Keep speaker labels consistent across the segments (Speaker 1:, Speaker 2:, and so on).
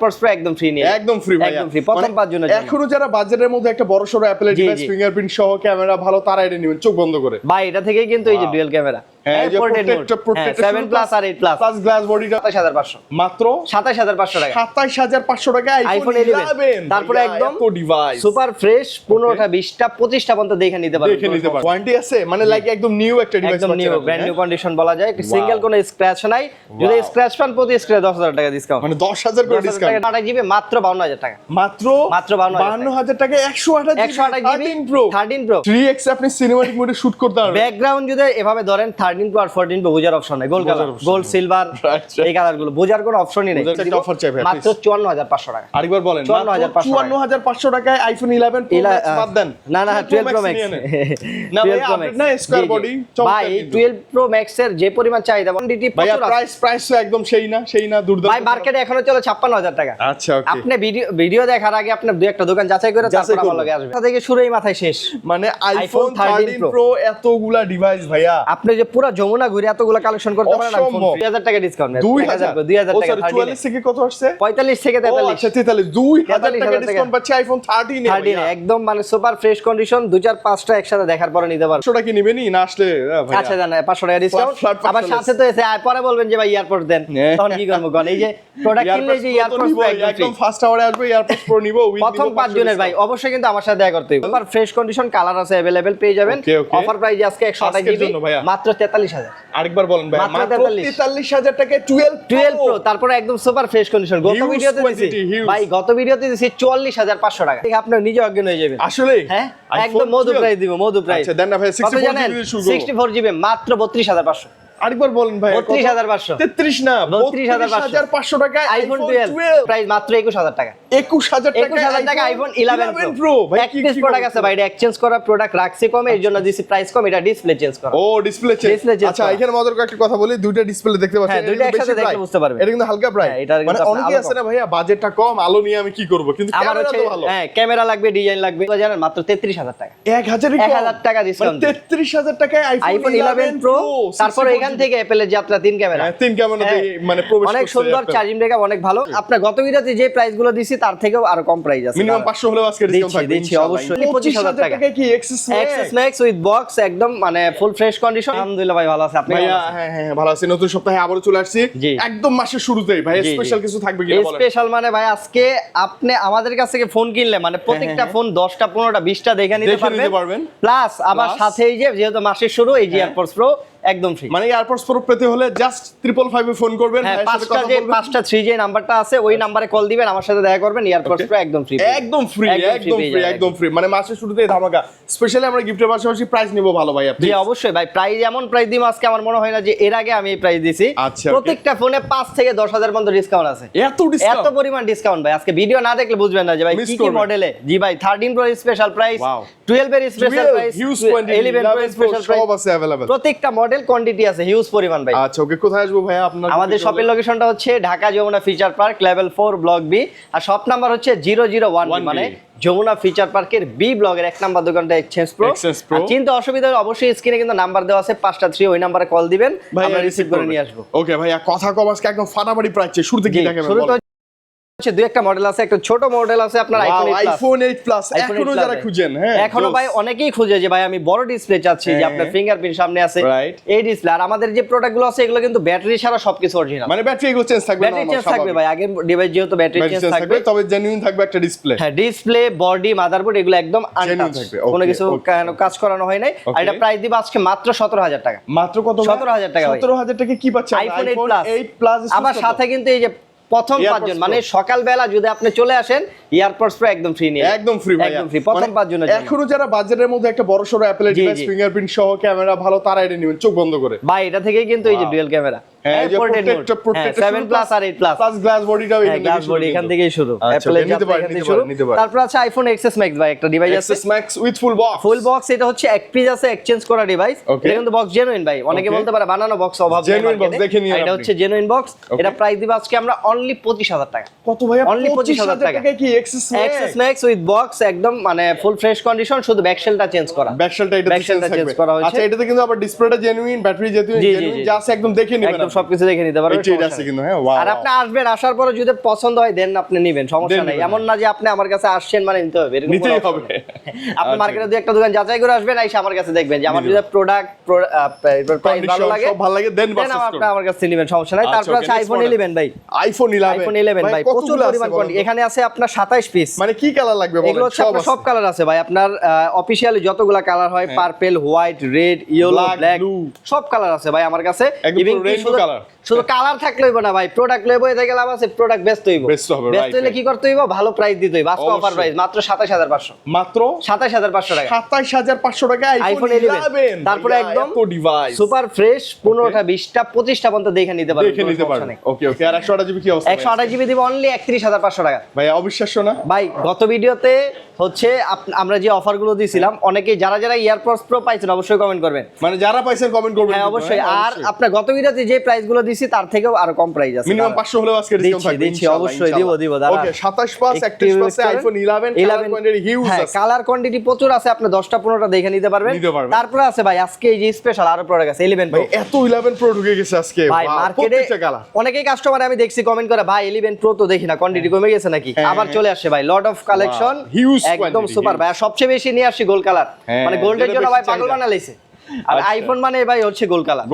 Speaker 1: Pro একদম free নিয়ে
Speaker 2: একদম ফ্রি ভাই,
Speaker 1: একদম ফ্রি প্রথম 5 জনের জন্য।
Speaker 2: এখনো যারা বাজেটের মধ্যে একটা বড় সরো অ্যাপেল ডিভাইস ফিঙ্গারপ্রিন্ট সহ ক্যামেরা ভালো তারা এটা নেবেন চোখ বন্ধ করে
Speaker 1: ভাই। এটা থেকেই কিন্তু এই যে ডুয়াল ক্যামেরা,
Speaker 2: হ্যাঁ এই যে প্রোটেক্টর
Speaker 1: 7 প্লাস আর 8 প্লাস
Speaker 2: প্লাস গ্লাস বডিটা
Speaker 1: 27500
Speaker 2: মাত্র
Speaker 1: 27500 টাকা,
Speaker 2: 27500 টাকা
Speaker 1: আইফোন 11। তারপরে একদম
Speaker 2: তো ডিভাইস
Speaker 1: সুপার ফ্রেশ 15টা 20টা 25টা পর্যন্ত দেখে নিতে পারবেন,
Speaker 2: দেখে নিতে পারবেন। ওয়ারেন্টি আছে মানে লাইক একদম নিউ একটা ডিভাইস
Speaker 1: একদম নিউ ব্র্যান্ড নিউ কন্ডিশন বলা যায়। সিঙ্গেল কোনো স্ক্র্যাচ নাই, যদি স্ক্র্যাচ পান প্রতি স্ক্র্যাচ 10000 টাকা ডিসকাউন্ট,
Speaker 2: মানে 10000 করে ডিসকাউন্ট।
Speaker 1: 8 জিবি মাত্র 52000 টাকা,
Speaker 2: মাত্র
Speaker 1: 52000
Speaker 2: টাকা 128 জিবি
Speaker 1: 13 প্রো
Speaker 2: 3x আপনি সিনেমাটিক মোডে শুট করতে পারবেন।
Speaker 1: ব্যাকগ্রাউন্ড যদি এভাবে ধরেন 13 প্রো আর 14 প্রো বোঝার অপশন নাই, গোল্ড কালার গোল্ড সিলভার এই কালারগুলো বোঝার কোনো অপশনই নেই।
Speaker 2: এটা অফার চাই ভাই
Speaker 1: মাত্র 54500 টাকা।
Speaker 2: আরেকবার বলেন 54500 টাকায় আইফোন 11 প্রো ম্যাক্স বাদ দেন।
Speaker 1: না 12 প্রো ম্যাক্স
Speaker 2: না ভাই আপডেট না স্কয়ার বডি
Speaker 1: ভাই 12 প্রো ম্যাক্স এর যে পরিমাণ চাহিদা কোয়ান্টিটি
Speaker 2: ভাই
Speaker 1: প্রচুর আছে
Speaker 2: প্রাইস তো একদম সেই না দুর্দান্ত
Speaker 1: ভাই। মার্কেটে এখনো চলে 56000 টাকা।
Speaker 2: আচ্ছা ওকে,
Speaker 1: আপনি ভিডিও দেখার আগে আপনি দুই একটা দোকান যাচাই করে তারপর আমার লগে আসবেন। তা থেকে শুরুই মাথায় শেষ,
Speaker 2: মানে আইফোন 13 প্রো এতগুলা ডিভাইস ভাইয়া
Speaker 1: আপনি যে পুরো যমুনা ঘুরে এতগুলা কালেকশন করতে পারেন। আইফোন 2000 টাকা ডিসকাউন্ট
Speaker 2: 2000 টাকা 13 থেকে কত আসছে
Speaker 1: 45 থেকে 43
Speaker 2: আচ্ছা 2000 টাকা ডিসকাউন্ট পাচ্ছি আইফোন 13 এ
Speaker 1: একদম মানে সুপার ফ্রেশ কন্ডিশন 2-4-5টা একসাথে দেখার পরে নিতে পারবেন।
Speaker 2: 500 টাকা কি নেবেনি না আসলে ভাই?
Speaker 1: আচ্ছা জানা 500 টাকা ডিসকাউন্ট আবার সাথে তো এসে পরে বলবেন যে ভাই এয়ারপোর্ট দেন, তখন কি করব কোন? এই যে প্রোডাক্ট কিনলে যে এয়ারপোর্ট
Speaker 2: একদম ফার্স্ট আওয়ারে আসবে এয়ারপোর্ট প্রো নিব
Speaker 1: প্রথম 5 জনের ভাই অবশ্যই কিন্তু আমার সাথে দেখা করতে হবে। সুপার ফ্রেশ কন্ডিশন কালার আছে अवेलेबल পেয়ে যাবেন। অফার প্রাইস আজকে 128 জিবি মাত্র 43000।
Speaker 2: আরেকবার বলেন ভাই মাত্র 43000 টাকায় 12
Speaker 1: প্রো তারপরে একদম সুপার ফ্রেশ কন্ডিশন। গত ভিডিওতে দিছি ভাই, গত ভিডিওতে দিছি 44500 টাকা। ঠিক আপনি নিজে অজ্ঞান হয়ে যাবেন
Speaker 2: আসলে।
Speaker 1: হ্যাঁ একদম মধু প্রাইস দিব, মধু প্রাইস।
Speaker 2: আচ্ছা দেন না ভাই
Speaker 1: 64 জিবি মাত্র 32500।
Speaker 2: আরেকবার বলেন ভাই
Speaker 1: 32500
Speaker 2: 33 না 32500 টাকায়
Speaker 1: আইফোন 12 প্রাইস মাত্র 21000 টাকা।
Speaker 2: 21000
Speaker 1: টাকা আইফোন 11 প্রো
Speaker 2: ভাই
Speaker 1: কি প্রোডাক্ট আছে ভাই, এটা এক্সচেঞ্জ করা প্রোডাক্ট রাখছি কমে, এর জন্য দিছি প্রাইস কম। এটা ডিসপ্লে চেঞ্জ করা।
Speaker 2: ও ডিসপ্লে চেঞ্জ। আচ্ছা এখানে মজার একটা কথা বলি, দুইটা ডিসপ্লে দেখতে পাচ্ছেন,
Speaker 1: হ্যাঁ দুইটা একসাথে দেখলে বুঝতে পারবেন।
Speaker 2: এটা কিন্তু হালকা প্রাইস, মানে অনেকেই আছে না ভাইয়া বাজেটটা কম আলো নিয়ে আমি কি করব, কিন্তু ক্যামেরা তো ভালো।
Speaker 1: হ্যাঁ ক্যামেরা লাগবে, ডিজাইন লাগবে, তো জানেন মাত্র 33000 টাকা।
Speaker 2: 1000
Speaker 1: টাকা ডিসকাউন্ট
Speaker 2: 33000 টাকায়
Speaker 1: আইফোন 11 প্রো। তারপর এখান থেকে অ্যাপলের যাত্রা 3 ক্যামেরা,
Speaker 2: 3 ক্যামেরাতে মানে প্রবেশ করতে
Speaker 1: অনেক সুন্দর চার্জিং ব্যাকআপ অনেক ভালো। আপনার গত ভিডিওতে যে প্রাইসগুলো দিছি তার থেকেও আরো কম প্রাইস আছে,
Speaker 2: মিনিমাম 500 হলেও আজকে ডিসকাউন্ট থাকবে
Speaker 1: দিচ্ছি অবশ্যই। 25000 টাকা
Speaker 2: কি এক্সেস
Speaker 1: ম্যাক্স উইথ বক্স একদম মানে ফুল ফ্রেশ কন্ডিশন। আলহামদুলিল্লাহ ভাই ভালো আছে, আপনি
Speaker 2: ভাইয়া? হ্যাঁ ভালো আছি। নতুন সপ্তাহে আবারো চলে আসছি একদম মাসের শুরুতেই। ভাই স্পেশাল কিছু থাকবে কিনা বলেন?
Speaker 1: স্পেশাল মানে ভাই আজকে আপনি আমাদের কাছ থেকে ফোন কিনলে মানে প্রত্যেকটা ফোন 10টা 15টা 20টা দেখে নিতে পারবেন। প্লাস আবার সাথে এই যে যেহেতু মাসের শুরু, এই যে এয়ারপোর্টস প্রো একদম ফ্রি।
Speaker 2: মানে এয়ারপোর্টস প্রো পেতে হলে জাস্ট 555 এ ফোন করবেন।
Speaker 1: হ্যাঁ 5টা 3G নাম্বারটা আছে, ওই নম্বরে কল দিবেন, আমার সাথে দেখা করবেন। এয়ারপোর্টস প্রো একদম ফ্রি,
Speaker 2: একদম ফ্রি। মানে মাসের শুরুতেই ধামাকা। স্পেশালি আমরা গিফটের পাশাপাশি প্রাইস নিব ভালো ভাই আপনি।
Speaker 1: জি অবশ্যই ভাই, প্রাইস এমন প্রাইস দিম আজকে আমার মনে হয় না যে এর আগে আমি এই প্রাইস দিছি। প্রত্যেকটা ফোনে 5 থেকে 10000 পর্যন্ত ডিসকাউন্ট আছে। এত পরিমাণ ডিসকাউন্ট ভাই, আজকে ভিডিও না দেখলে বুঝবেন না যে ভাই কি কি মডেলে। জি ভাই 13 প্রো স্পেশাল প্রাইস, 12 এর special price, 11 pro special price,
Speaker 2: সব আছে अवेलेबल।
Speaker 1: প্রত্যেকটা মডেল কোয়ান্টিটি আছে হিউজ পরিমাণ ভাই।
Speaker 2: আচ্ছা ওকে, কোথায় আসবো ভাই আপনার?
Speaker 1: আমাদের শপের লোকেশনটা হচ্ছে Dhaka Jamuna Future Park level 4 block B, আর শপ নাম্বার হচ্ছে 001 মানে যমুনা ফিচার পার্কের বি ব্লকের 1 নাম্বার দোকানটা এক্সচেঞ্জ প্রো। আর চিন্তা অসুবিধা হলে অবশ্যই স্ক্রিনে কিন্তু নাম্বার দেওয়া আছে 5টা 3, ওই নাম্বারে কল দিবেন, আমরা রিসিভ করে নিয়ে আসবো।
Speaker 2: ওকে ভাইয়া, কথা কম আজকে একদম ফাটাফাটি প্রাইস। শুরুতে কি দেখাবেন বলেন?
Speaker 1: দুই একটা মডেল আছে, একটা ছোট মডেল আছে আপনার
Speaker 2: আইফোন 8 প্লাস। এখনো যারা খুঁজেন, হ্যাঁ
Speaker 1: এখনো ভাই অনেকেই খুঁজে যে ভাই আমি বড় ডিসপ্লে চাচ্ছি, যে আপনার ফিঙ্গারপ্রিন্ট সামনে আছে এই ডিসপ্লে। আর আমাদের যে প্রোডাক্টগুলো আছে এগুলো কিন্তু ব্যাটারি ছাড়া সবকিছু অরিজিনাল,
Speaker 2: মানে ব্যাটারি এগুলো চেঞ্জ থাকবে না?
Speaker 1: ব্যাটারি চেঞ্জ থাকবে ভাই, আগের ডিভাইস যেহেতু ব্যাটারি চেঞ্জ থাকবে,
Speaker 2: তবে জেনুইন থাকবে একটা ডিসপ্লে।
Speaker 1: হ্যাঁ ডিসপ্লে বডি মাদারবোর্ড এগুলো একদম আনটাচ, কোনো কিছু কাজ করানো হয় নাই। আর এটা প্রাইস দিব আজকে মাত্র 17000 টাকা।
Speaker 2: মাত্র কত?
Speaker 1: 17000 টাকা।
Speaker 2: 17000 টাকা কি পাচ্ছেন?
Speaker 1: IPhone
Speaker 2: 8 plus.
Speaker 1: আবার সাথে কিন্তু এই যে প্রথম 5 জন মানে সকালবেলা যদি আপনি চলে আসেন এয়ারপোর্টস প্রো একদম ফ্রি নিয়ে,
Speaker 2: একদম ফ্রি ভাই,
Speaker 1: একদম ফ্রি প্রথম 5 জনের জন্য।
Speaker 2: এখনো যারা বাজেটের মধ্যে একটা বড় সরো অ্যাপেল ডিভাইস ফিঙ্গারপ্রিন্ট সহ ক্যামেরা ভালো তারা এটা নেবেন চোখ বন্ধ করে।
Speaker 1: ভাই এটা থেকেই কিন্তু এই যে ডুয়াল ক্যামেরা,
Speaker 2: হ্যাঁ এই যে প্রোটেক্টর
Speaker 1: 7 প্লাস আর 8 প্লাস
Speaker 2: প্লাস গ্লাস বডিটাও
Speaker 1: এখান থেকেই শুরু। অ্যাপলের এখান শুরু। তারপর আছে আইফোন এক্সএস ম্যাক্স ভাই, একটা ডিভাইস আছে
Speaker 2: XS max with full box.
Speaker 1: এটা হচ্ছে এক পিস আছে এক্সচেঞ্জ করা ডিভাইস। এটা কিন্তু বক্স জেনুইন ভাই, অনেকে বলতে পারে বানানো বক্স অভাব নেই,
Speaker 2: জেনুইন বক্স দেখে নিন।
Speaker 1: এটা হচ্ছে জেনুইন বক্স। এটা প্রাইস দিব আজকে আমরা অনলি 25000 টাকা।
Speaker 2: কত ভাই?
Speaker 1: অনলি 25000 টাকা
Speaker 2: কি এক্সএস
Speaker 1: ম্যাক্স উইথ বক্স একদম মানে ফুল ফ্রেশ কন্ডিশন, শুধু ব্যাকশেলটা চেঞ্জ করা।
Speaker 2: ব্যাকশেলটা এটা চেঞ্জ করা হয়েছে। আচ্ছা এটাতে কিন্তু আবার ডিসপ্লেটা জেনুইন, ব্যাটারি জেনুইন, যা আছে একদম দেখে নেবেন,
Speaker 1: একদম সবকিছু দেখে নিতে পারবেন।
Speaker 2: এটা আছে কিন্তু হ্যাঁ ওয়াও।
Speaker 1: আর আপনি আসবেন, আসার পরে যদি পছন্দ হয় দেন আপনি নেবেন, সমস্যা নাই। এমন না যে আপনি আমার কাছে আসছেন মানে নিতে হবে, এরকম
Speaker 2: নিতেই হবে।
Speaker 1: আপনি মার্কেটে দুই একটা দোকান যাচাই করে আসবেন, আইসা আমার কাছে দেখবেন যে আমার যদি প্রোডাক্ট প্রাইস ভালো লাগে,
Speaker 2: সব ভালো লাগে দেন
Speaker 1: আপনি আমার কাছে নেবেন, সমস্যা নাই। তারপর আছে আইফোন 11 ভাই,
Speaker 2: আইফোন 11
Speaker 1: ভাই প্রচুর পরিমাণ কোয়ান্টিটি এখানে আছে আপনার 27 পিস।
Speaker 2: মানে কি কালার লাগবে বলেন?
Speaker 1: এগুলো হচ্ছে আপনার সব কালার আছে ভাই, আপনার অফিশিয়ালি যতগুলা কালার হয়, purple, white, red, yellow, black, সব কালার আছে ভাই আমার কাছে।
Speaker 2: ইভেন
Speaker 1: শুধু কালার থাকলে হইব না ভাই, প্রোডাক্ট লইব এতে গেলে আছে, প্রোডাক্ট বেস্ট হইব। বেস্ট হইলে কি করতে হইব? ভালো প্রাইস দিতে হইব। আজকে অফার প্রাইস মাত্র 27500,
Speaker 2: মাত্র
Speaker 1: 27500 টাকা,
Speaker 2: 27500 টাকা
Speaker 1: আইফোন 11। তারপরে একদম সুপার ফ্রেশ 15টা 20টা 25টা পর্যন্ত দেখে নিতে পারবেন।
Speaker 2: ওকে ওকে। আর 128 জিবি কি অবস্থা?
Speaker 1: 128 জিবি দিব অনলি 31500 টাকা।
Speaker 2: ভাই অবিশ্বাস্য না
Speaker 1: ভাই, গত ভিডিওতে হচ্ছে আমরা যে অফারগুলো দিয়েছিলাম, অনেকেই যারা ইয়ারপডস প্রো পাইছেন অবশ্যই কমেন্ট করবেন।
Speaker 2: মানে যারা পাইছেন কমেন্ট করবেন।
Speaker 1: হ্যাঁ অবশ্যই। আর আপনার গত ভিডিওতে যে প্রাইসগুলো দিছি তার থেকেও আরো কম প্রাইস আছে,
Speaker 2: মিনিমাম 500 হলেও আজকে ডিসকাউন্ট থাকবে
Speaker 1: ইনশাআল্লাহ। অবশ্যই দিব দাদা।
Speaker 2: ওকে 27 plus 31 plus iPhone 11 colour quantity huge আছে।
Speaker 1: হ্যাঁ কালার কোয়ান্টিটি প্রচুর আছে, আপনি 10টা 15টা দেখে নিতে পারবেন। তারপরে আছে ভাই আজকে এই যে স্পেশাল আরো প্রোডাক্ট আছে 11 প্রো।
Speaker 2: ভাই এত 11 প্রো ঢুকে গেছে আজকে
Speaker 1: ভাই মার্কেটে। অনেকেই কাস্টমার আমি দেখছি কমেন্ট করে, ভাই 11 প্রো তো দেখি না, কোয়ান্টিটি কমে গেছে নাকি? আবার চলে আসছে ভাই, লট অফ কালেকশন, একদম সুপার ভাই। সবচেয়ে বেশি নিয়ে আসছি গোল্ড কালার, মানে গোল্ডের জন্য ভাই পাগল বানাইছে। আর আইফোন মানে ভাই হচ্ছে গোল্ড কালার,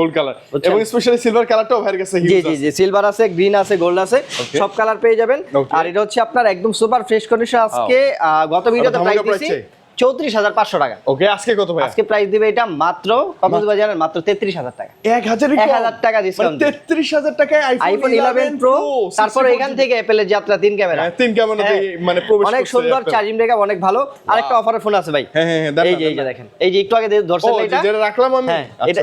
Speaker 1: এবং স্পেশালি সিলভার কালারটাও ভাই গেছে। জি জি জি, সিলভার আছে, গ্রিন আছে, গোল্ড আছে, সব কালার পেয়ে যাবেন। আর এটা হচ্ছে আপনার একদম সুপার ফ্রেশ কন্ডিশন। আজকে গত ভিডিওতে প্রাইস দিছি 34500 টাকা।
Speaker 2: ওকে আজকে কত ভাই?
Speaker 1: আজকে প্রাইস দিবে এটা মাত্র কত দিবা জানেন? মাত্র 33000 টাকা।
Speaker 2: 1000
Speaker 1: টাকা ডিসকাউন্ট।
Speaker 2: 33000 টাকায়
Speaker 1: আইফোন 11 প্রো। তারপর এখান থেকে অ্যাপলের যাত্রা 3 ক্যামেরা,
Speaker 2: মানে প্রবেশ
Speaker 1: অনেক সুন্দর, চার্জিং ব্যাকআপ অনেক ভালো। আরেকটা অফারের ফোন আছে ভাই।
Speaker 2: হ্যাঁ
Speaker 1: এই যে দেখেন, এই যে একটু আগে ধরছেন এটা,
Speaker 2: যেটা রাখলাম আমি।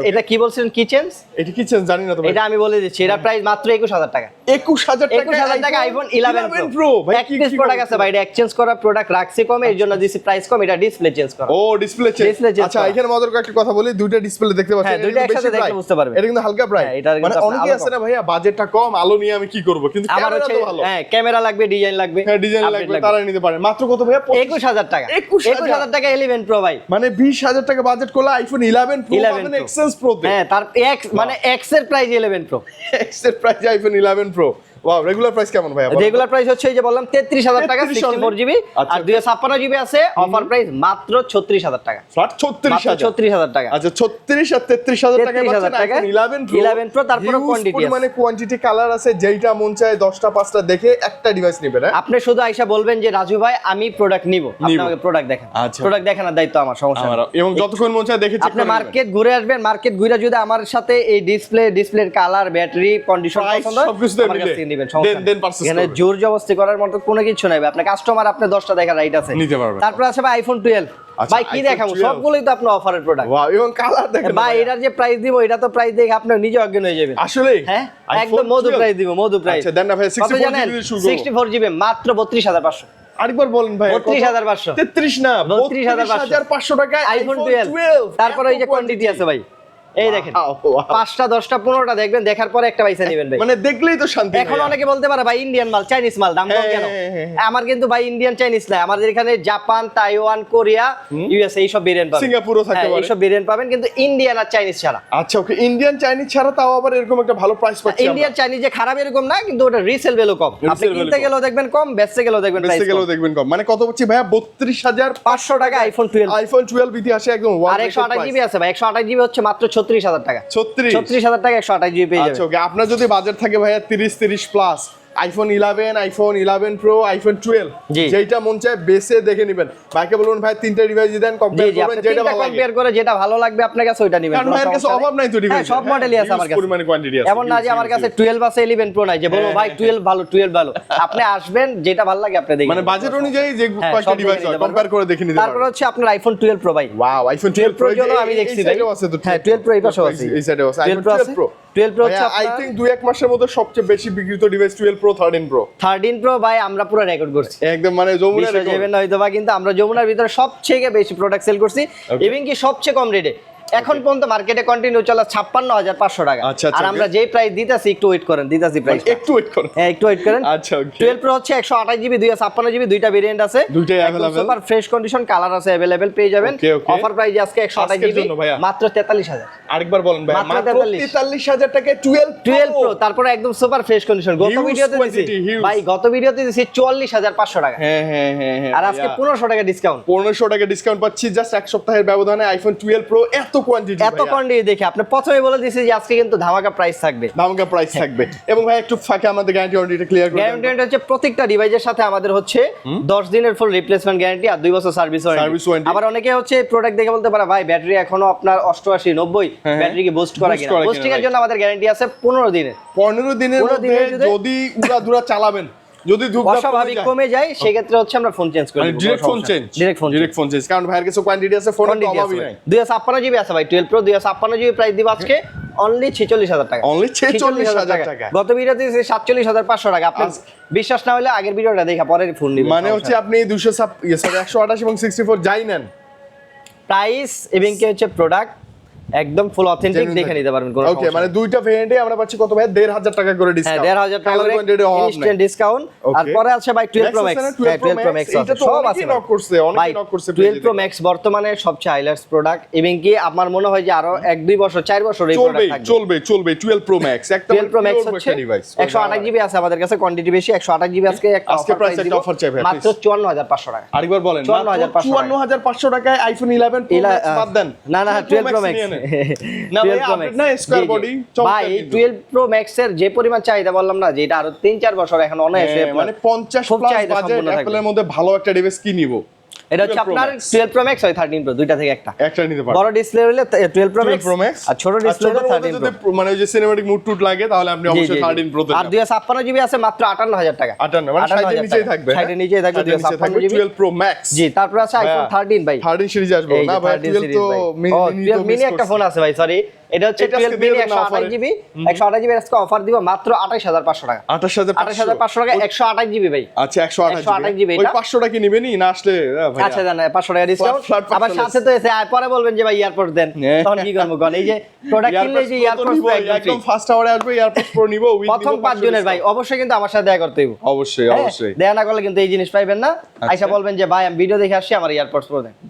Speaker 1: এটা কি বলছিলেন? কি চেঞ্জ?
Speaker 2: এটা কি চেঞ্জ জানি না তো ভাই।
Speaker 1: এটা আমি বলে দিচ্ছি, এটা প্রাইস মাত্র 21000 টাকা।
Speaker 2: 21000
Speaker 1: টাকা আইফোন 11 প্রো। ভাই কি প্রোডাক্ট আছে ভাই, এটা এক্সচেঞ্জ করা প্রোডাক্ট রাখছি কমে, এর জন্য দিছি প্রাইস কম। এটা ডিসপ্লে চেঞ্জ করা।
Speaker 2: Display change. আচ্ছা এখানে মজার একটা কথা বলি, দুইটা ডিসপ্লে দেখতে পাচ্ছেন।
Speaker 1: হ্যাঁ দুইটা একসাথে দেখতে বুঝতে পারবেন।
Speaker 2: এটা কিন্তু হালকা প্রাইস। মানে অনেকে আছে না ভাইয়া বাজেটটা কম, আলো নিয়ে আমি কি করব, কিন্তু ক্যামেরা তো ভালো।
Speaker 1: হ্যাঁ ক্যামেরা লাগবে, ডিজাইন লাগবে।
Speaker 2: হ্যাঁ ডিজাইন লাগবে, তারা নিতে পারে। মাত্র কত ভাইয়া?
Speaker 1: 21000 টাকা। 21000 টাকা 11 প্রো ভাই।
Speaker 2: মানে 20000 টাকা বাজেট করলে আইফোন 11 প্রো পাবেন এক্সেন্স প্রো তে।
Speaker 1: হ্যাঁ তার এক্স মানে এক্স এর প্রাইস 11 প্রো,
Speaker 2: এক্স এর price iPhone 11 pro. Wow, regular price কেমন ভাই?
Speaker 1: রেগুলার প্রাইস হচ্ছে এই যে বললাম 33000 টাকা, 64 জিবি। আর 256 জিবি আছে। অফার প্রাইস মাত্র 36000 টাকা।
Speaker 2: ফ্ল্যাট
Speaker 1: 36000 টাকা।
Speaker 2: আচ্ছা 36 আর 33000 টাকা পাচ্ছেন আইফোন 11 প্রো।
Speaker 1: তারপরে কোয়ান্টিটি আছে,
Speaker 2: মানে কোয়ান্টিটি কালার আছে, যেইটা মন চায় 10টা 5টা দেখে একটা ডিভাইস নেবেন। আপনি
Speaker 1: শুধু আইসা বলবেন যে রাজু ভাই আমি প্রোডাক্ট নিব, আপনি আমাকে প্রোডাক্ট দেখান। প্রোডাক্ট দেখানোর দায়িত্ব আমার, সমস্যা নেই।
Speaker 2: এবং যতক্ষণ মন চায় দেখে চেক
Speaker 1: আপনি মার্কেট ঘুরে আসবেন, মার্কেট ঘুরে যদি আমার সাথে এই ডিসপ্লের কালার, ব্যাটারি, কন্ডিশন পছন্দ হয় আমার কাছ থেকে নেবেন, সমস্যা নেই। এখানে জোর জবরদস্তি করার মতো কোনো কিছু নাই। আপনি কাস্টমার, আপনি 10টা দেখা রাইট আছে নিতে পারবেন। তারপর আছে ভাই আইফোন 12। ভাই কি দেখাবো, সবগুলোই তো আপনার অফারের প্রোডাক্ট।
Speaker 2: ওয়াও, এবং কালার দেখেন
Speaker 1: ভাই, এটার যে প্রাইস দিব, এটা তো প্রাইস দেখে আপনি নিজে অজ্ঞান হয়ে যাবেন।
Speaker 2: আসলে
Speaker 1: হ্যাঁ একদম মধু প্রাইস দিব, মধু প্রাইস।
Speaker 2: আচ্ছা দেন না ভাই,
Speaker 1: 64 জিবি মাত্র 32500।
Speaker 2: আরেকবার বলেন ভাই।
Speaker 1: 32500।
Speaker 2: 33 না, 32500 টাকা
Speaker 1: আইফোন 12। তারপর এই যে কোয়ান্টিটি আছে ভাই, এই দেখেন 5টা 10টা 15টা দেখবেন, দেখার পরে একটা পয়সা নেবেন ভাই।
Speaker 2: মানে দেখলেই তো শান্তি।
Speaker 1: এখন অনেকে বলতে পারে ভাই ইন্ডিয়ান মাল, চাইনিজ মাল, দাম কম কেন? আমার কিন্তু ভাই ইন্ডিয়ান চাইনিজ না, আমাদের এখানে জাপান, তাইওয়ান, কোরিয়া, ইউএসএ এইসব ভেরিয়েন্ট পাবেন,
Speaker 2: সিঙ্গাপুরও থাকতে পারে,
Speaker 1: এইসব ভেরিয়েন্ট পাবেন, কিন্তু ইন্ডিয়ান আর চাইনিজ ছাড়া।
Speaker 2: আচ্ছা ওকে, ইন্ডিয়ান চাইনিজ ছাড়া তাও আবার এরকম একটা ভালো প্রাইস পাচ্ছি।
Speaker 1: ইন্ডিয়ান চাইনিজ যে খারাপ এরকম না, কিন্তু ওটা রিসেল ভ্যালু কম। আপনি কিনতে গেলেও দেখবেন কম, বেচতে গেলেও দেখবেন প্রাইস কম।
Speaker 2: মানে কত হচ্ছে ভাইয়া? 32500
Speaker 1: টাকা আইফোন 12।
Speaker 2: আইফোন 12 ইতিহাসে একদম
Speaker 1: আর 128 জিবি আছে ভাই, 128 জিবি হচ্ছে মাত্র 36000 টাকা। 36000 টাকা 128 জিবি পেয়ে যাবেন।
Speaker 2: আচ্ছা ওকে, আপনার যদি বাজেট থাকে ভাইয়া 30 plus, iPhone 11, iPhone 11 pro, iPhone 12, যেটা মন চায় বেসে দেখে নেবেন। ভাইকে বলুন ভাই তিনটা ডিভাইস দেন, কম্পেয়ার করবেন, যেটা ভালো লাগে
Speaker 1: কম্পেয়ার করে যেটা ভালো লাগবে আপনার কাছে ওইটা নেবেন।
Speaker 2: কারণ ভাইয়ের কাছে অভাব নাই তো ডিভাইস,
Speaker 1: সব মডেলই আছে আমার কাছে,
Speaker 2: পরিমাণে কোয়ান্টিটি আছে।
Speaker 1: এমন না যে আমার কাছে 12 আছে 11 প্রো নাই যে বলবো ভাই 12 ভালো 12 ভালো। আপনি আসবেন, যেটা ভালো লাগে আপনি দেখবেন,
Speaker 2: মানে বাজেট অনুযায়ী যে কয়টা ডিভাইস হয় কম্পেয়ার করে দেখে নিতে পারবেন।
Speaker 1: তারপর হচ্ছে আপনার আইফোন 12 প্রো ভাই।
Speaker 2: ওয়াও, আইফোন 12 প্রো
Speaker 1: জন্য আমি দেখছি ভাই। হ্যাঁ 12 প্রো এই পাশে আছে,
Speaker 2: এই সাইডে আছে আইফোন 12 প্রো।
Speaker 1: 12 প্রো হচ্ছে
Speaker 2: আই থিং 2-1 মাসের মধ্যে সবচেয়ে বেশি বিক্রিত ডিভাইস 12 প্রো, 13 প্রো।
Speaker 1: 13 প্রো ভাই আমরা পুরো রেকর্ড করছি
Speaker 2: একদম, মানে যমুনার রেকর্ড
Speaker 1: যাবেন না হয়তো বা, কিন্তু আমরা যমুনার ভিতরে সবচেয়ে বেশি প্রোডাক্ট সেল করছি, এবং কি সবচেয়ে কম রেটে। এখন পর্যন্ত মার্কেটে কন্টিনিউ চলে 56500 টাকা। আর আমরা যেই প্রাইস দিতেছি একটু ওয়েট করেন, দিতেছি প্রাইস
Speaker 2: একটু ওয়েট করেন।
Speaker 1: হ্যাঁ একটু ওয়েট করেন।
Speaker 2: আচ্ছা ওকে।
Speaker 1: 12 প্রো হচ্ছে 128 জিবি 256 জিবি দুইটা ভেরিয়েন্ট আছে,
Speaker 2: দুইটাই available,
Speaker 1: super fresh condition, colour আছে अवेलेबल, পেয়ে যাবেন। অফার প্রাইস আজকে 128 জিবি মাত্র 43000।
Speaker 2: আরেকবার বলেন ভাই, মাত্র 43000 টাকায় 12
Speaker 1: প্রো, তারপরে একদম সুপার ফ্রেশ কন্ডিশন। গত ভিডিওতে দিছি ভাই, গত ভিডিওতে দিছি 44500 টাকা।
Speaker 2: হ্যাঁ হ্যাঁ হ্যাঁ হ্যাঁ।
Speaker 1: আর আজকে 1500 টাকা ডিসকাউন্ট,
Speaker 2: 1500 টাকা ডিসকাউন্ট পাচ্ছি জাস্ট এক সপ্তাহের ব্যবধানে আইফোন 12 প্রো। এত কোয়ান্টিটি,
Speaker 1: এত কোয়ান্টিটি দেখে আপনি প্রথমেই বলে দিয়েছি যে আজকে কিন্তু ধামাকা প্রাইস থাকবে,
Speaker 2: ধামাকা প্রাইস থাকবে। এবং ভাই একটু ফাঁকে আমাদের গ্যারান্টি ওয়ারেন্টিটা ক্লিয়ার করে দেন।
Speaker 1: গ্যারান্টি হচ্ছে প্রত্যেকটা ডিভাইসের সাথে আমাদের হচ্ছে 10 দিনের ফুল রিপ্লেসমেন্ট গ্যারান্টি আর 2 বছর সার্ভিস ওয়ারেন্টি। আবার অনেকে হচ্ছে প্রোডাক্ট দেখে বলতে পারে ভাই ব্যাটারি এখনো আপনার 88 90, ব্যাটারি কি বুস্ট করা কিনা? বুস্টিং এর জন্য আমাদের গ্যারান্টি আছে 15 দিনের।
Speaker 2: 15 দিনের মধ্যে যদি উড়াধুরা চালাবেন, যদি
Speaker 1: অস্বাভাবিক কমে যায় সেক্ষেত্রে হচ্ছে আমরা ফোন চেঞ্জ করি,
Speaker 2: ডিরেক্ট ফোন চেঞ্জ। কারণ ভাইয়ের কাছে কোয়ান্টিটি আছে, ফোন অভাবই নাই।
Speaker 1: 256 জিবি আছে ভাই 12 প্রো, 256 জিবি প্রাইস দিব আজকে অনলি 46000 টাকা।
Speaker 2: অনলি 46000 টাকা।
Speaker 1: গত ভিডিওতে 47500 টাকা। আপনি বিশ্বাস না হলে আগের ভিডিওটা দেখা পরে ফোন নিবেন।
Speaker 2: মানে হচ্ছে আপনি 128 এবং 64 যাই নেন,
Speaker 1: প্রাইস এবং কি হচ্ছে প্রোডাক্ট একদম ফুল অথেন্টিক দেখে নিতে পারবেন।
Speaker 2: ওকে, মানে দুইটা ভেরিয়েন্টে আমরা পাচ্ছি কত ভাই? 1500 টাকা করে ডিসকাউন্ট।
Speaker 1: 1500 টাকা করে ইনস্ট্যান্ট ডিসকাউন্ট। আর পরে আছে ভাই 12 প্রো ম্যাক্স। 12 প্রো ম্যাক্স
Speaker 2: এটা তো অনেকেই নক করছে, অনেকেই নক করছে।
Speaker 1: 12 প্রো ম্যাক্স বর্তমানে সবচেয়ে হাইলাইটস প্রোডাক্ট, এবং কি আমার মনে হয় যে আরো 1 2 বছর 4 বছর এই প্রোডাক্ট থাকবে।
Speaker 2: চলবে 12 প্রো ম্যাক্স। একটা
Speaker 1: 12 প্রো ম্যাক্স হচ্ছে 128 জিবি আছে আমাদের কাছে, কোয়ান্টিটি বেশি। 128 জিবি আজকে একটা
Speaker 2: প্রাইস একটা অফার চাই ভাই,
Speaker 1: মাত্র 54500 টাকা।
Speaker 2: আরেকবার বলেন, 54500 টাকায় আইফোন 11 প্রো ম্যাক্স বাদ দেন।
Speaker 1: না 12 প্রো ম্যাক্স
Speaker 2: না ভাই, আপডেট না স্কয়ার বডি
Speaker 1: ভাই। 12 প্রো ম্যাক্স এর যে পরিমাণ চাহিদা বললাম না, যে এটা আরো 3-4 বছর এখন অনায়াসে,
Speaker 2: মানে 50 প্লাস বাজেট অ্যাপলের মধ্যে ভালো একটা ডিভাইস কি নিব।
Speaker 1: এটা হচ্ছে আপনার 12 প্রো ম্যাক্স হয় 13 প্রো, দুইটা থেকে একটা
Speaker 2: নিতে পারবেন।
Speaker 1: বড় ডিসপ্লে হলে 12 প্রো ম্যাক্স, আর ছোট ডিসপ্লে হলে 13 প্রো।
Speaker 2: মানে ওই যে সিনেম্যাটিক মুড টুট লাগে তাহলে আপনি অবশ্যই 13 প্রো তে।
Speaker 1: আর 256 জিবি আছে মাত্র 58000 টাকা।
Speaker 2: 58 মানে সাইডের নিচেই থাকবে,
Speaker 1: সাইডের নিচেই থাকবে 256 জিবি
Speaker 2: 12 প্রো ম্যাক্স।
Speaker 1: জি, তারপর আছে আইফোন 13 ভাই।
Speaker 2: 13 সিরিজ আসবে না ভাই, 12 তো
Speaker 1: মিনি একটা ফোন আছে ভাই, সরি এটা হচ্ছে 12 মিনি 128 জিবি। 128 জিবি আজকে অফার দিব মাত্র 28500 টাকা। 28500 টাকা 128 জিবি ভাই।
Speaker 2: আচ্ছা 128 জিবি। ওই 500 টাকা কি নেবেনি না আসলে ভাই?
Speaker 1: আচ্ছা জানা 500 টাকা ডিসকাউন্ট। আবার সাথে তো এসে পরে বলবেন যে ভাই এয়ারপোর্ট দেন, তখন কি করব কোন? এই যে প্রোডাক্ট কিনলে যে এয়ারপোর্ট
Speaker 2: একদম ফার্স্ট আওয়ারে আসবে, এয়ারপোর্ট প্রো নিব।
Speaker 1: প্রথম 5 জনের ভাই অবশ্যই কিন্তু আমার সাথে দেখা করতে হবে।
Speaker 2: অবশ্যই
Speaker 1: দেখা না করলে কিন্তু এই জিনিস পাইবেন না। আইসা বলবেন যে ভাই আমি ভিডিও দেখে আসছি, আমার এয়ারপোর্ট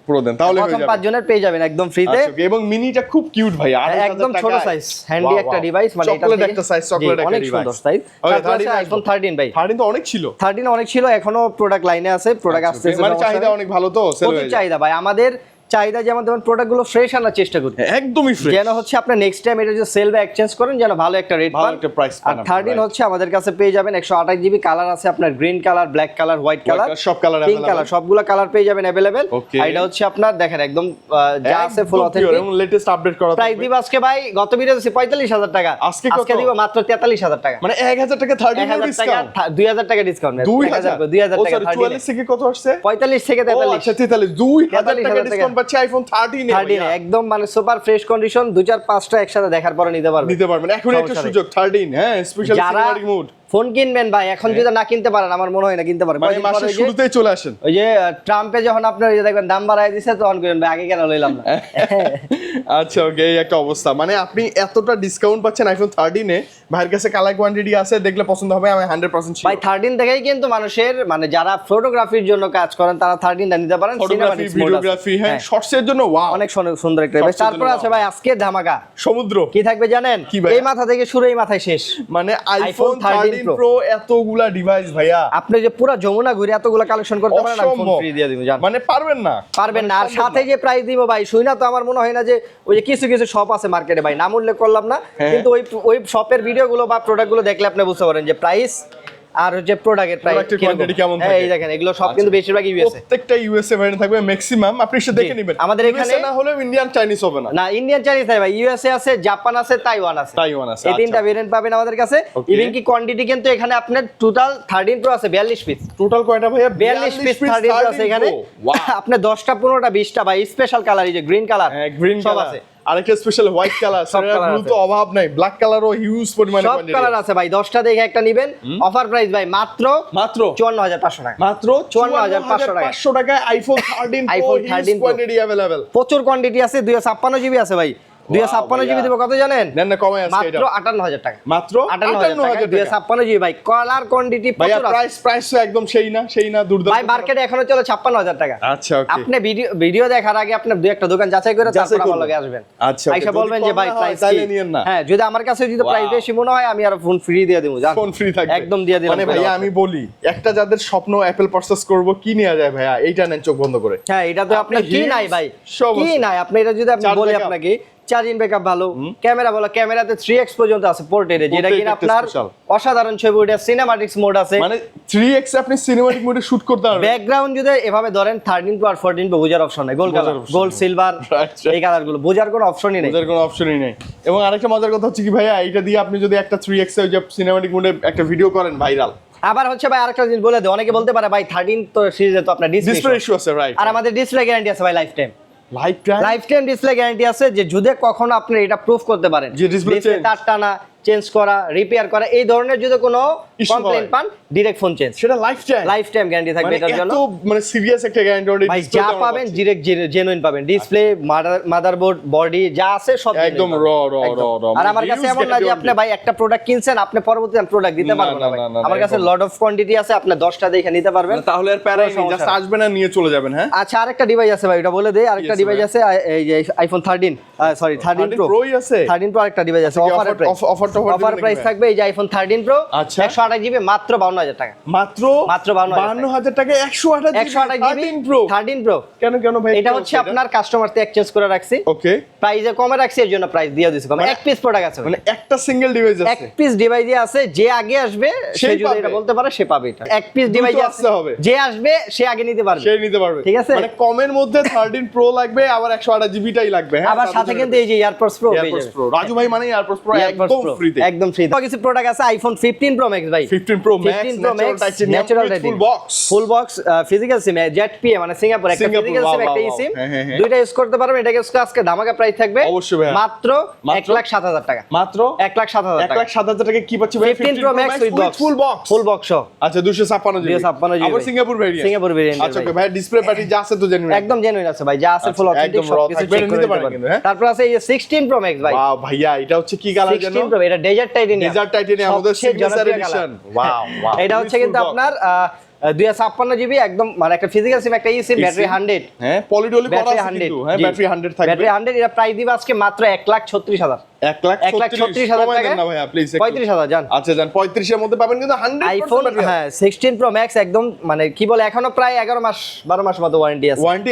Speaker 1: প্রো দেন, তাহলে হয়ে যাবে। প্রথম 5 জনের পেয়ে যাবেন একদম ফ্রিতে।
Speaker 2: এবং মিনিটা খুব কিউট ভাই,
Speaker 1: একদম ছোট সাইজ, হ্যান্ডি একটা ডিভাইস, মানে এটা
Speaker 2: একটা সাইজ, চকলেট একটা ডিভাইস,
Speaker 1: অনেক সুন্দর সাইজ। তারপর আছে আইফোন 13 ভাই।
Speaker 2: 13 তো অনেক ছিল,
Speaker 1: 13 অনেক ছিল, এখনো প্রোডাক্ট লাইনে আছে, প্রোডাক্ট আসছে।
Speaker 2: মানে চাহিদা অনেক ভালো, তো সেল হয়ে যায়।
Speaker 1: চাহিদা ভাই আমাদের চাহিদা যেমন তেমন প্রোডাক্টগুলো ফ্রেশ আনার চেষ্টা করি,
Speaker 2: একদমই ফ্রেশ,
Speaker 1: যেন হচ্ছে আপনি নেক্সট টাইম এটা যদি সেল বা এক্সচেঞ্জ করেন যেন ভালো একটা রেট পান,
Speaker 2: একটা প্রাইস পান।
Speaker 1: আর 13 হচ্ছে আমাদের কাছে পেয়ে যাবেন 128 জিবি, কালার আছে আপনার green colour, black colour, white colour,
Speaker 2: সব কালার
Speaker 1: পিঙ্ক কালার, সবগুলো কালার পেয়ে যাবেন अवेलेबल। আর এটা হচ্ছে আপনার দেখেন একদম যা আছে ফুল অথেন্টিক
Speaker 2: এবং লেটেস্ট আপডেট করা।
Speaker 1: প্রাইস দিব আজকে ভাই, গত ভিডিওতে 45000 টাকা, আজকে দিব মাত্র 43000 টাকা।
Speaker 2: মানে 1000 টাকা 13 ডিসকাউন্ট,
Speaker 1: 2000 টাকা ডিসকাউন্ট, 2000 টাকা
Speaker 2: 44 থেকে কত আসছে?
Speaker 1: 45 থেকে 43।
Speaker 2: আচ্ছা 43, 2000 টাকা ডিসকাউন্ট পাচ্ছে আইফোন 13 এ।
Speaker 1: একদম মানে সুপার ফ্রেশ কন্ডিশন, 2-4-5টা একসাথে দেখার পরে নিতে পারবেন।
Speaker 2: এখন একটা সুযোগ 13, হ্যাঁ স্পেশাল সিনেম্যাটিক মুড।
Speaker 1: ফোন কিনবেন ভাই, এখন যদি না কিনতে পারেন আমার মনে হয় না কিনতে পারবেন।
Speaker 2: মানে মাসের শুরুতেই চলে আসেন।
Speaker 1: ওই যে ট্রাম্পে যখন আপনার এই যে দেখবেন দাম বাড়ায় দিয়েছে তখন কইবেন ভাই আগে কেন লইলাম না।
Speaker 2: আচ্ছা ওকে, এই একটা অবস্থা। মানে আপনি এতটা ডিসকাউন্ট পাচ্ছেন আইফোন 13 এ, ভাইয়ের কাছে কালার কোয়ান্টিটি আছে, দেখলে পছন্দ হবে, আমি 100% শিওর।
Speaker 1: ভাই 13 থেকেই কিন্তু মানুষের মানে যারা ফটোগ্রাফির জন্য কাজ করেন তারা 13 টা নিতে পারেন।
Speaker 2: ফটোগ্রাফি, ভিডিওগ্রাফি, হ্যাঁ শর্টস এর জন্য ওয়াও,
Speaker 1: অনেক সুন্দর একটা ডিভাইস। তারপর আছে ভাই আজকে ধামাকা
Speaker 2: সমুদ্র।
Speaker 1: কি থাকবে জানেন? এই মাথা থেকে শুরু এই মাথায় শেষ।
Speaker 2: মানে আইফোন 13 প্রো এতগুলা ডিভাইস ভাইয়া,
Speaker 1: আপনি যে পুরো যমুনা ঘুরে এতগুলা কালেকশন করতে পারেন, আমি ফোন ফ্রি দিয়ে দিব জান।
Speaker 2: মানে পারবেন না।
Speaker 1: আর সাথে যে প্রাইস দিব ভাই শুইনা তো আমার মনে হয় না যে ওই যে কিছু শপ আছে মার্কেটে ভাই, নাম উল্লেখ করলাম না, কিন্তু ওই শপের ভিডিওগুলো বা প্রোডাক্টগুলো দেখলে আপনি বুঝতে পারেন যে প্রাইস আর হচ্ছে প্রোডাক্টের প্রাইস
Speaker 2: কেমন থাকে।
Speaker 1: এই দেখেন এগুলো সব কিন্তু বেশিরভাগ ইউএসএ,
Speaker 2: প্রত্যেকটা ইউএসএ ভ্যারিয়েন্ট থাকবে ম্যাক্সিমাম, আপনি সেটা দেখে নেবেন।
Speaker 1: আমাদের এখানে
Speaker 2: না হলে ইন্ডিয়ান চাইনিজ হবে না।
Speaker 1: না ইন্ডিয়ান চাইনিজ নাই ভাই, ইউএসএ আছে, জাপান আছে, তাইওয়ান আছে। এই তিনটা ভেরিয়েন্ট পাবেন আমাদের কাছে। ইভেন কি কোয়ান্টিটি কিন্তু এখানে আপনার টোটাল 13 প্রো আছে 42 পিস।
Speaker 2: টোটাল কয়টা ভাইয়া?
Speaker 1: 42 পিস 13 প্রো আছে এখানে। আপনি 10টা 15টা 20টা ভাই স্পেশাল কালার, এই যে গ্রিন কালার,
Speaker 2: হ্যাঁ গ্রিন
Speaker 1: সব আছে।
Speaker 2: আরেকটা স্পেশাল হোয়াইট কালার, সেটা তো অভাব নাই, ব্ল্যাক কালারও হিউজ পরিমাণে
Speaker 1: সব কালার আছে ভাই, 10টা দেখে একটা নেবেন। অফার প্রাইস ভাই মাত্র 54500 টাকা,
Speaker 2: মাত্র
Speaker 1: 54500
Speaker 2: টাকায় আইফোন 13
Speaker 1: আইফোন 13
Speaker 2: কোয়ান্টিটি अवेलेबल,
Speaker 1: প্রচুর কোয়ান্টিটি আছে। 256 জিবি আছে ভাই, 256 জিবি দেব কত জানেন?
Speaker 2: না কমে আছে,
Speaker 1: মাত্র 58000 টাকা,
Speaker 2: মাত্র
Speaker 1: 58000 টাকা 256 জিবি ভাই। কালার কোয়ান্টিটি প্রচুর আছে।
Speaker 2: প্রাইস তো একদম সেই না দুর্দান্ত
Speaker 1: ভাই মার্কেটে এখনো চলে 56000 টাকা।
Speaker 2: আচ্ছা ওকে,
Speaker 1: আপনি ভিডিও দেখার আগে আপনি দুই একটা দোকান যাচাই করে তারপর আমার লগে আসবেন।
Speaker 2: আচ্ছা
Speaker 1: আইসা বলবেন যে ভাই প্রাইস
Speaker 2: তাইলে নিয়েন না।
Speaker 1: হ্যাঁ, যদি আমার কাছে যদি প্রাইস বেশি মনে হয় আমি আর ফোন ফ্রি দিয়ে দেব, জান
Speaker 2: ফোন ফ্রি থাকবে
Speaker 1: একদম দিয়ে দিলাম।
Speaker 2: মানে ভাইয়া আমি বলি, একটা যাদের স্বপ্ন অ্যাপল পারচেজ করব, কি নেওয়া যায় ভাইয়া? এইটা নেন চোখ বন্ধ করে।
Speaker 1: হ্যাঁ, এটা তো আপনার কি নাই ভাই, কি নাই আপনি এটা যদি আমি বলি আপনাকে, চার্জিং ব্যাকআপ ভালো, ক্যামেরা ভালো, ক্যামেরাতে 3x পর্যন্ত আছে পোর্ট্রেটে, যেটা কিনা আপনার অসাধারণ ছবি ওঠে। সিনেম্যাটিক্স মোড আছে,
Speaker 2: মানে 3x আপনি সিনেম্যাটিক মোডে শুট করতে পারবেন।
Speaker 1: ব্যাকগ্রাউন্ড যদি এভাবে ধরেন 13 প্রো আর 14 প্রো বোঝার অপশন নাই, গোল্ড কালার, গোল্ড সিলভার, এই কালারগুলো বোঝার কোনো অপশনই নেই,
Speaker 2: বোঝার কোনো অপশনই নেই। এবং আরেকটা মজার কথা হচ্ছে কি ভাইয়া, এইটা দিয়ে আপনি যদি একটা 3x এ যে সিনেম্যাটিক মোডে একটা ভিডিও করেন ভাইরাল।
Speaker 1: আবার হচ্ছে ভাই আরেকটা জিনিস বলে দেই, অনেকে বলতে পারে ভাই 13 তো সিরিজে তো আপনার ডিসপ্লে
Speaker 2: ইস্যু আছে, রাইট।
Speaker 1: আর আমাদের ডিসপ্লে গ্যারান্টি আছে ভাই life time.
Speaker 2: Life
Speaker 1: time display guarantee আছে, যে যদি কখনো আপনি এটা প্রুফ করতে পারেন
Speaker 2: যে ডিসপ্লে
Speaker 1: তার টানা চেঞ্জ করা, রিপেয়ার করা, এই ধরনের যদি কোনো কমপ্লেইন পান ডাইরেক্ট ফোন চেঞ্জ,
Speaker 2: সেটা লাইফ টাইম
Speaker 1: গ্যারান্টি থাকবে এটার জন্য।
Speaker 2: মানে সিরিয়াস একটা গ্যারান্টি অলরেডি
Speaker 1: ভাই যা পাবেন ডাইরেক্ট জেনুইন পাবেন, ডিসপ্লে, মাদারবোর্ড, বডি যা আছে সব
Speaker 2: একদম র।
Speaker 1: আর আমার কাছে এমন না যে আপনি ভাই একটা প্রোডাক্ট কিনছেন আপনি পরবর্তীতে প্রোডাক্ট দিতে পারবেন না ভাই, আমার কাছে লট অফ কোয়ান্টিটি আছে, আপনি 10টা দেখে নিতে পারবেন,
Speaker 2: তাহলে আর প্যারাই নেই, জাস্ট আসবেন আর নিয়ে চলে যাবেন। হ্যাঁ,
Speaker 1: আচ্ছা আরেকটা ডিভাইস আছে ভাই, এটা বলে দেই, আরেকটা ডিভাইস আছে এই যে আইফোন 13 সরি 13 প্রো
Speaker 2: আছে,
Speaker 1: 13 প্রো আরেকটা ডিভাইস আছে, অফার প্রাইস থাকবে এই যে আইফোন 13 প্রো 128 জিবি মাত্র 52000 টাকা, মাত্র
Speaker 2: 52000 টাকা 128
Speaker 1: জিবি 13 প্রো।
Speaker 2: কেন ভাই?
Speaker 1: এটা হচ্ছে আপনার কাস্টমারতে এক্সচেঞ্জ করে রাখছি,
Speaker 2: ওকে,
Speaker 1: প্রাইসে কমে রাখছি, এর জন্য প্রাইস দিয়ে দিছি কমে। এক পিস প্রোডাক্ট আছে,
Speaker 2: মানে একটা সিঙ্গেল ডিভাইস আছে,
Speaker 1: এক পিস ডিভাইসই আছে, যে আগে আসবে সে যদি এটা বলতে পারে সে পাবে এটা। এক পিস ডিভাইস আছে, যে আসবে সে আগে নিতে পারবে,
Speaker 2: সে নিতে পারবে, ঠিক আছে? মানে কমের মধ্যে 13 প্রো লাগবে, আবার 128 জিবিটাই লাগবে। হ্যাঁ,
Speaker 1: আবার সাথে কিন্তু এই যে এয়ারপডস প্রো পেয়ে যাবে।
Speaker 2: রাজু ভাই মানে এয়ারপডস প্রো একদম ফ্রিতে,
Speaker 1: একদম ফ্রি। কিছু প্রোডাক্ট আছে আইফোন 15 প্রো ম্যাক্স ভাই,
Speaker 2: 15 pro max natural
Speaker 1: full box physical সিম ZPA মানে সিঙ্গাপুর একটা ফিজিক্যাল সিম একটা সিম, দুইটা ইউজ করতে পারবেন। এটা আজকে ধামাকা প্রাইস থাকবে
Speaker 2: অবশ্যই ভাই,
Speaker 1: মাত্র 1,07,000 টাকা,
Speaker 2: মাত্র
Speaker 1: 1,07,000 টাকা।
Speaker 2: 1,07,000 টাকা কি পাচ্ছি ভাই?
Speaker 1: 15 pro max with full box সহ।
Speaker 2: আচ্ছা 256 জিবি আবার সিঙ্গাপুর ভেরিয়েন্ট। আচ্ছা ওকে ভাই, ডিসপ্লে প্যাটি যা আছে তো জেনুইন,
Speaker 1: একদম জেনুইন আছে ভাই, যা আছে ফুল অথেন্টিক, সবকিছু চেক করে নিতে পারেন কিন্তু। তারপর আছে এই 16 প্রো ম্যাক্স ভাই,
Speaker 2: ওয়াও ভাইয়া এটা হচ্ছে কি কালার জানো?
Speaker 1: 16 প্রো, এটা ডেজার্ট টাইটেনিয়াম আমাদের সিগনেচার এডিশন। ওয়াও এটা হচ্ছে কিন্তু আপনার 256 জিবি একদম, মানে একটা ফিজিক্যাল সিম একটা সিম, ব্যাটারি 100,
Speaker 2: হ্যাঁ পলিডলি করা আছে কিন্তু, হ্যাঁ ব্যাটারি 100 থাকবে,
Speaker 1: ব্যাটারি 100। এটা প্রাইস দিব আজকে মাত্র 1,36,000,
Speaker 2: 1,36,000 টাকা না ভাইয়া প্লিজ
Speaker 1: 35,000 জান।
Speaker 2: আচ্ছা জান 35 এর মধ্যে পাবেন কিন্তু 100%
Speaker 1: আইফোন, হ্যাঁ 16 প্রো ম্যাক্স একদম, মানে কি বলে এখনো প্রায় 11 মাস 12 মাস মতো ওয়ারেন্টি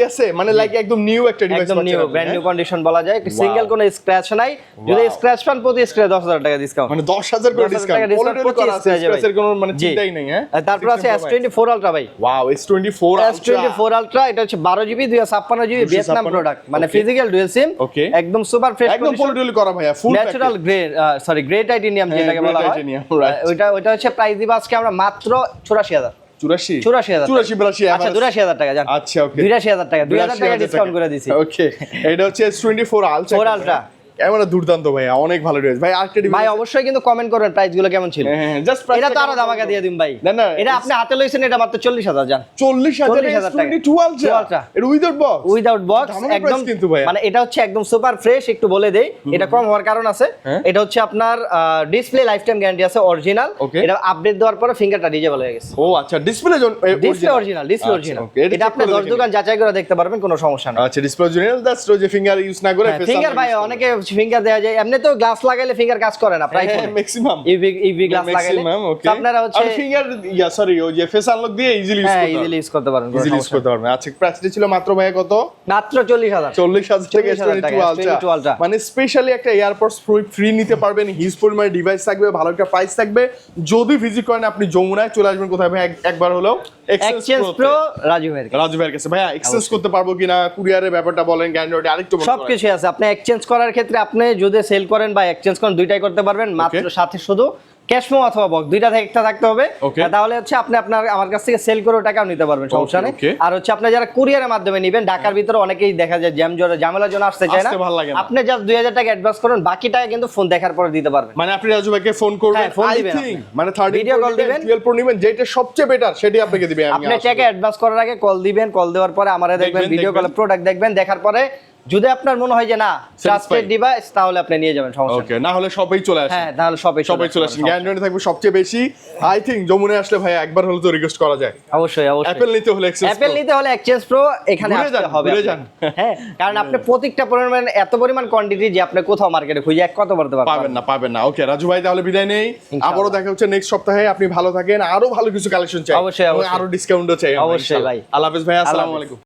Speaker 1: আছে,
Speaker 2: মানে লাইক একদম নিউ একটা ডিভাইস,
Speaker 1: একদম নিউ ব্র্যান্ড নিউ কন্ডিশন বলা যায়, সিঙ্গেল কোনো স্ক্র্যাচ নাই। যদি স্ক্র্যাচ পান প্রতি স্ক্র্যাচ 10,000 টাকা ডিসকাউন্ট,
Speaker 2: মানে 10,000 করে ডিসকাউন্ট পলিডলি করা আছে, স্ক্র্যাচের কোনো মানে চিন্তাই নেই। হ্যাঁ,
Speaker 1: তারপর আছে S24 আলট্রা ভাই,
Speaker 2: ওয়াও S24
Speaker 1: আলট্রা, এটা হচ্ছে 12 জিবি 256 জিবি ভিয়েতনাম প্রোডাক্ট, মানে ফিজিক্যাল ডুয়াল সিম, একদম সুপার ফ্রেশ,
Speaker 2: একদম পলিডলি করা ভাইয়া, ফুল
Speaker 1: ন্যাচারাল গ্রে টাইটেনিয়াম যেটাকে বলা হয়, ওইটা হচ্ছে প্রাইস দিব আজকে আমরা মাত্র 84,000 আচ্ছা 82,000 টাকা জান।
Speaker 2: আচ্ছা ওকে
Speaker 1: 82,000 টাকা, 2,000 টাকা ডিসকাউন্ট করে দিছি।
Speaker 2: ওকে এটা হচ্ছে S24 আলট্রা, এমন দুর্দান্ত ভাইয়া, অনেক ভালো ডিভাইস ভাই। আরেকটা ডিভাইস ভাই
Speaker 1: অবশ্যই কিন্তু কমেন্ট করবেন প্রাইস গুলো কেমন ছিল।
Speaker 2: জাস্ট প্রাইস
Speaker 1: এটা তো আরো ধামাকা দিয়ে দিন ভাই।
Speaker 2: না
Speaker 1: এটা আপনি হাতে লইছেন, এটা মাত্র 40,000 জান,
Speaker 2: 40,000 টাকা 22 আলট্রা, এটা উইদাউট বক্স একদম কিন্তু ভাই,
Speaker 1: মানে এটা হচ্ছে একদম সুপার ফ্রেশ। একটু বলে দেই এটা কম হওয়ার কারণ আছে, এটা হচ্ছে আপনার ডিসপ্লে লাইফ টাইম গ্যারান্টি আছে অরিজিনাল, এটা আপডেট দেওয়ার পরে ফিঙ্গারটা ডিজেবল হয়ে গেছে।
Speaker 2: ও আচ্ছা ডিসপ্লে
Speaker 1: অরিজিনাল, এটা আপনি 10 দোকান যাচাই করে দেখতে পারবেন, কোনো সমস্যা নেই।
Speaker 2: আচ্ছা ডিসপ্লে অরিজিনাল, দ্যাটস যে ফিঙ্গার ইউজ না করে
Speaker 1: ফিঙ্গার ভাই অনেকে ফিঙ্গার দেয়া যায়, এমনি তো গ্লাস লাগাইলে ফিঙ্গার কাজ করে না প্রায়
Speaker 2: ম্যাক্সিমাম,
Speaker 1: ইভি গ্লাস লাগাইলে আপনারা হচ্ছে
Speaker 2: ফিঙ্গার সরি ওই যে ফেস আনলক দিয়ে ইজিলি
Speaker 1: ইউজ করতে পারেন।
Speaker 2: আচ্ছা প্রাইসটা ছিল মাত্র ভাই কত?
Speaker 1: মাত্র 40,000
Speaker 2: টাকা S22 আলট্রা, মানে স্পেশালি একটা এয়ারপডস ফ্রি নিতে পারবেন, হিউজ পরিমাণে ডিভাইস থাকবে, ভালো একটা প্রাইস থাকবে। যদি ভিজিট করেন আপনি যমুনায় চলে আসবেন, কোথায় ভাই একবার হলো
Speaker 1: এক্সচেঞ্জ প্রো রাজু ভাইয়ের
Speaker 2: কাছে। ভাইয়া এক্সচেঞ্জ করতে পারবো কিনা, কুরিয়ারের ব্যাপারটা বলেন, গ্যারান্টি আরেকটু
Speaker 1: সবকিছু আছে। আপনি এক্সচেঞ্জ করার ক্ষেত্রে আপনি যদি সেল করেন বা এক্সচেঞ্জ করেন দুইটাই করতে পারবেন, মাত্র সাথে শুধু ক্যাশমো অথবা বক্স দুইটা থেকে একটা থাকতে হবে, তাহলে হচ্ছে আপনি আপনার আমার কাছ থেকে সেল করে টাকাও নিতে পারবেন, সমস্যা নেই। আর হচ্ছে আপনি যারা কুরিয়ারের মাধ্যমে নেবেন, ঢাকার ভিতরে অনেকেই দেখা যায় ঝামেলার জন্য আসতে চায় না, আপনি জাস্ট 2000 টাকা অ্যাডভান্স করুন, বাকি টাকা কিন্তু ফোন দেখার পরে দিতে পারবেন।
Speaker 2: মানে আপনি রাজু ভাইকে ফোন করবেন, আই থিং মানে 13
Speaker 1: ভিডিও কল দিবেন,
Speaker 2: 12 প্রো নেবেন, যেটা সবচেয়ে বেটার সেটাই আপনাকে দিবে।
Speaker 1: আপনি টাকা অ্যাডভান্স করার আগে কল দিবেন, কল দেওয়ার পরে আমারে দেখবেন, ভিডিও কলে প্রোডাক্ট দেখবেন, দেখার পরে যদি আপনার মনে হয় যে না ট্রাস্টেড ডিভাইস, তাহলে আপনি নিয়ে যাবেন, সমস্যা
Speaker 2: ওকে। না হলে সবাই চলে আসে,
Speaker 1: হ্যাঁ তাহলে সবাই
Speaker 2: চলে আসে। গ্যারান্টি থাকবে সবচেয়ে বেশি। আই থিং যমুনে আসলে ভাই একবার হলে তো রিকোয়েস্ট করা যায়।
Speaker 1: অবশ্যই
Speaker 2: অ্যাপল নিতে হলে এক্সচেঞ্জ
Speaker 1: প্রো এখানে আসতে হবে, হ্যাঁ, কারণ আপনি প্রত্যেকটা পরিমাণ এত পরিমাণ কোয়ান্টিটি যে আপনি কোথাও মার্কেটে খুঁজে এক কত করতে
Speaker 2: পাবেন না। ওকে রাজু ভাই, তাহলে বিদায় নেই, আবারো দেখা হচ্ছে নেক্সট সপ্তাহে। আপনি ভালো থাকেন, আরো ভালো কিছু কালেকশন চাই,
Speaker 1: অবশ্যই
Speaker 2: আরো ডিসকাউন্টও চাই
Speaker 1: অবশ্যই ভাই।
Speaker 2: আল্লাহ হাফেজ ভাই, আসসালামু আলাইকুম।